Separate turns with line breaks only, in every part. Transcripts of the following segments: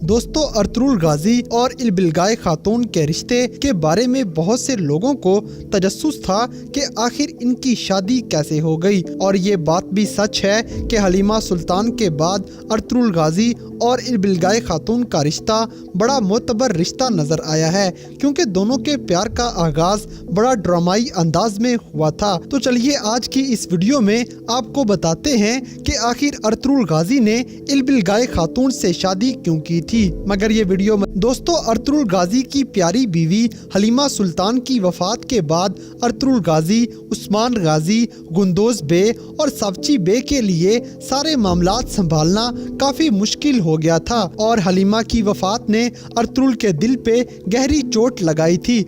دوستو، Ertugrul Ghazi اور البلگائے خاتون کے رشتے کے بارے میں بہت سے لوگوں کو تجسس تھا کہ آخر ان کی شادی کیسے ہو گئی، اور یہ بات بھی سچ ہے کہ حلیمہ سلطان کے بعد ارطغرل غازی اور البلگائے خاتون کا رشتہ بڑا معتبر رشتہ نظر آیا ہے، کیونکہ دونوں کے پیار کا آغاز بڑا ڈرامائی انداز میں ہوا تھا۔ تو چلیے آج کی اس ویڈیو میں آپ کو بتاتے ہیں کہ آخر ارطغرل غازی نے البلگائے خاتون سے شادی کیوں کی تھی۔ مگر یہ ویڈیو دوستو، ارطغرل غازی کی پیاری بیوی حلیمہ سلطان کی وفات کے بعد ارطغرل غازی، عثمان غازی، گندوز بے اور ساوچی بے کے لیے سارے معاملات سنبھالنا کافی مشکل ہو گیا تھا، اور حلیمہ کی وفات نے ارطغرل کے دل پہ گہری چوٹ لگائی تھی۔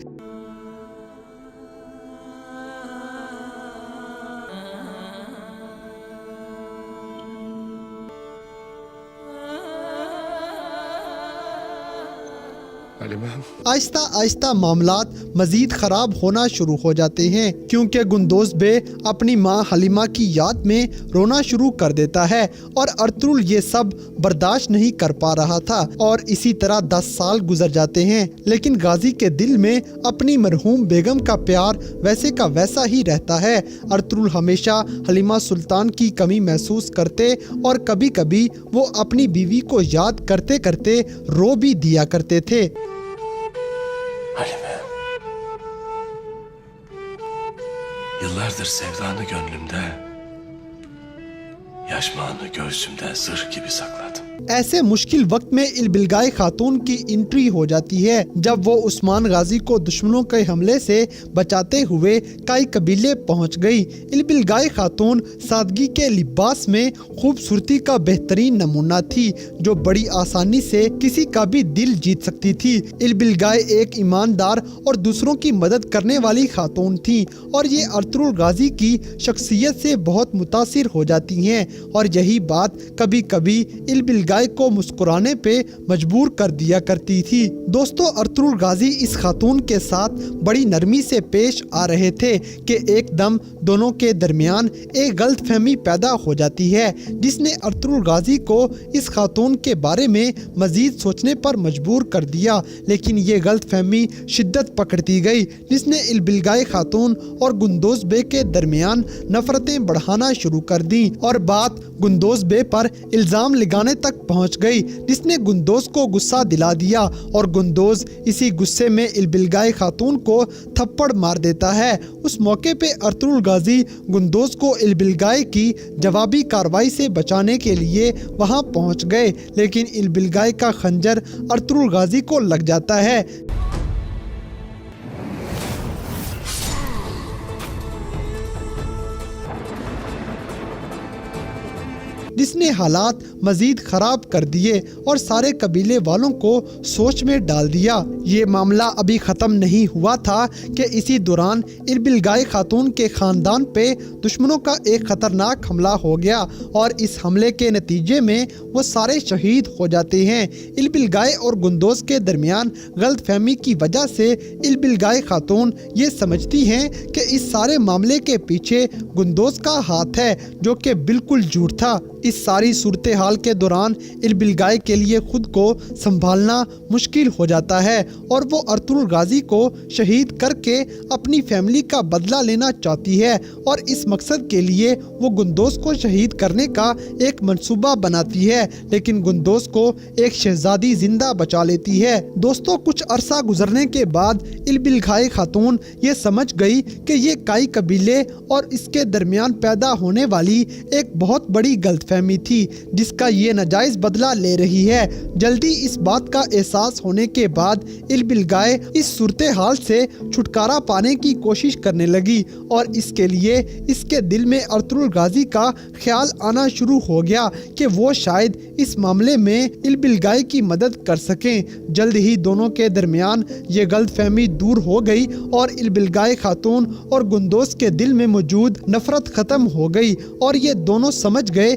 آہستہ آہستہ معاملات مزید خراب ہونا شروع ہو جاتے ہیں، کیونکہ گندوز بے اپنی ماں حلیمہ کی یاد میں رونا شروع کر دیتا ہے، اور ارطغرل یہ سب برداشت نہیں کر پا رہا تھا، اور اسی طرح 10 سال گزر جاتے ہیں، لیکن غازی کے دل میں اپنی مرحوم بیگم کا پیار ویسے کا ویسا ہی رہتا ہے۔ ارطغرل ہمیشہ حلیمہ سلطان کی کمی محسوس کرتے، اور کبھی کبھی وہ اپنی بیوی ko یاد کرتے کرتے رو بھی دیا کرتے the۔
Halime, yıllardır sevdanı gönlümde, yaşmağını göğsümden zırh gibi sakladım.
ایسے مشکل وقت میں البلگائے خاتون کی انٹری ہو جاتی ہے، جب وہ عثمان غازی کو دشمنوں کے حملے سے بچاتے ہوئے کئی قبیلے پہنچ گئی۔ البلگائے خاتون سادگی کے لباس میں خوبصورتی کا بہترین نمونہ تھی، جو بڑی آسانی سے کسی کا بھی دل جیت سکتی تھی۔ البلگائے ایک ایماندار اور دوسروں کی مدد کرنے والی خاتون تھی، اور یہ ارطغرل غازی کی شخصیت سے بہت متاثر ہو جاتی ہیں، اور یہی بات کبھی کبھی البلگائے کو مسکرانے پہ مجبور کر دیا کرتی تھی۔ دوستو، ارطغرل غازی اس خاتون کے ساتھ بڑی نرمی سے پیش آ رہے تھے کہ ایک دم دونوں کے درمیان ایک غلط فہمی پیدا ہو جاتی ہے، جس نے ارطغرل غازی کو اس خاتون کے بارے میں مزید سوچنے پر مجبور کر دیا، لیکن یہ غلط فہمی شدت پکڑتی گئی، جس نے البلگائے خاتون اور گندوز بے کے درمیان نفرتیں بڑھانا شروع کر دیں، اور بات گندوز بے پر الزام لگانے تک پہنچ گئی، جس نے گندوز کو غصہ دلا دیا، اور گندوز اسی غصے میں البلگائے خاتون کو تھپڑ مار دیتا ہے۔ اس موقع پہ ارطغرل غازی گندوز کو البلگائے کی جوابی کارروائی سے بچانے کے لیے وہاں پہنچ گئے، لیکن البلگائے کا خنجر ارطغرل غازی کو لگ جاتا ہے۔ جس نے حالات مزید خراب کر دیے اور سارے قبیلے والوں کو سوچ میں ڈال دیا۔ یہ معاملہ ابھی ختم نہیں ہوا تھا کہ اسی دوران البلگائے خاتون کے خاندان پہ دشمنوں کا ایک خطرناک حملہ ہو گیا، اور اس حملے کے نتیجے میں وہ سارے شہید ہو جاتے ہیں۔ البلگائے اور گندوز کے درمیان غلط فہمی کی وجہ سے البلگائے خاتون یہ سمجھتی ہیں کہ اس سارے معاملے کے پیچھے گندوز کا ہاتھ ہے، جو کہ بالکل جھوٹ تھا۔ اس ساری صورتحال کے دوران البلگائے کے لیے خود کو سنبھالنا مشکل ہو جاتا ہے، اور وہ ارطغرل غازی کو شہید کر کے اپنی فیملی کا بدلہ لینا چاہتی ہے، اور اس مقصد کے لیے وہ گندوز کو شہید کرنے کا ایک منصوبہ بناتی ہے، لیکن گندوز کو ایک شہزادی زندہ بچا لیتی ہے۔ دوستو، کچھ عرصہ گزرنے کے بعد البلگائے خاتون یہ سمجھ گئی کہ یہ کئی قبیلے اور اس کے درمیان پیدا ہونے والی ایک بہت بڑی غلط فہمی تھی، جس کا یہ ناجائز بدلہ لے رہی ہے۔ جلدی اس بات کا احساس ہونے کے بعد البلگائے اس صورتحال سے چھٹکارا پانے کی کوشش کرنے لگی، اور اس کے لیے اس کے دل میں ارطغرل غازی کا خیال آنا شروع ہو گیا کہ وہ شاید اس معاملے میں البلگائے کی مدد کر سکیں۔ جلد ہی دونوں کے درمیان یہ غلط فہمی دور ہو گئی، اور البلگائے خاتون اور گندوز کے دل میں موجود نفرت ختم ہو گئی، اور یہ دونوں سمجھ گئے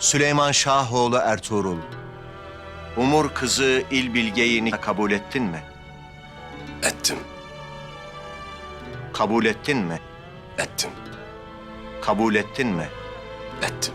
Süleyman Şahoğlu Ertuğrul, Umur kızı İlbilge'yi kabul ettin mi?
Ettim,
Kabul ettin mi?
ettim,
Kabul ettin mi?
ettim.